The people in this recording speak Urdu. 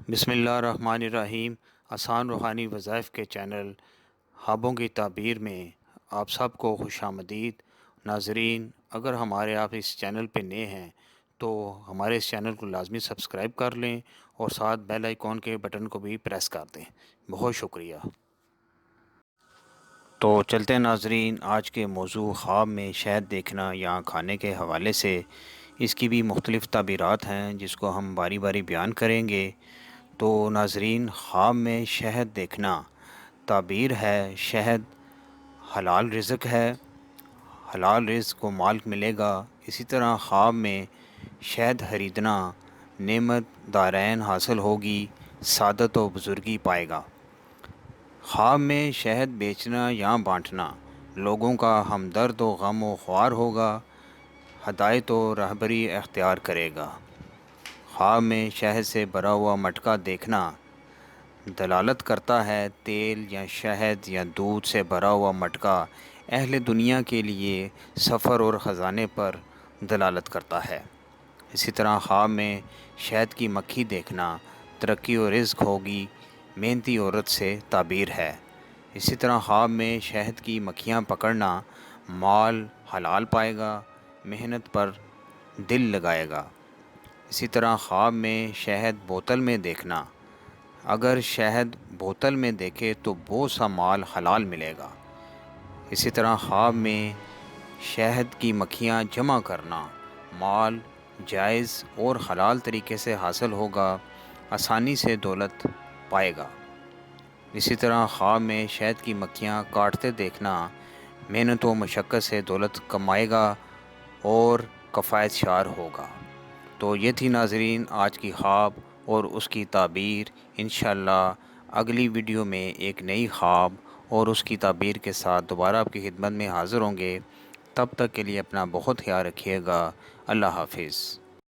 بسم اللہ الرحمن الرحیم۔ آسان روحانی وظائف کے چینل خوابوں کی تعبیر میں آپ سب کو خوش آمدید۔ ناظرین، اگر ہمارے آپ اس چینل پہ نئے ہیں تو ہمارے اس چینل کو لازمی سبسکرائب کر لیں اور ساتھ بیل آئیکن کے بٹن کو بھی پریس کر دیں۔ بہت شکریہ۔ تو چلتے ہیں ناظرین، آج کے موضوع خواب میں شہد دیکھنا یا کھانے کے حوالے سے اس کی بھی مختلف تعبیرات ہیں جس کو ہم باری باری بیان کریں گے۔ تو ناظرین، خواب میں شہد دیکھنا تعبیر ہے شہد حلال رزق ہے، حلال رزق کو مال ملے گا۔ اسی طرح خواب میں شہد خریدنا نعمت دارین حاصل ہوگی، سعادت و بزرگی پائے گا۔ خواب میں شہد بیچنا یا بانٹنا لوگوں کا ہمدرد و غم و خوار ہوگا، ہدایت و رہبری اختیار کرے گا۔ خواب میں شہد سے بھرا ہوا مٹکا دیکھنا دلالت کرتا ہے تیل یا شہد یا دودھ سے بھرا ہوا مٹکا اہل دنیا کے لیے سفر اور خزانے پر دلالت کرتا ہے۔ اسی طرح خواب میں شہد کی مکھی دیکھنا ترقی و رزق ہوگی، محنتی عورت سے تعبیر ہے۔ اسی طرح خواب میں شہد کی مکھیاں پکڑنا مال حلال پائے گا، محنت پر دل لگائے گا۔ اسی طرح خواب میں شہد بوتل میں دیکھنا، اگر شہد بوتل میں دیکھے تو بہت سا مال حلال ملے گا۔ اسی طرح خواب میں شہد کی مکھیاں جمع کرنا مال جائز اور حلال طریقے سے حاصل ہوگا، آسانی سے دولت پائے گا۔ اسی طرح خواب میں شہد کی مکھیاں کاٹتے دیکھنا محنت و مشقت سے دولت کمائے گا اور کفایت شار ہوگا۔ تو یہ تھی ناظرین آج کی خواب اور اس کی تعبیر۔ انشاءاللہ اگلی ویڈیو میں ایک نئی خواب اور اس کی تعبیر کے ساتھ دوبارہ آپ کی خدمت میں حاضر ہوں گے۔ تب تک کے لیے اپنا بہت خیال رکھیے گا۔ اللہ حافظ۔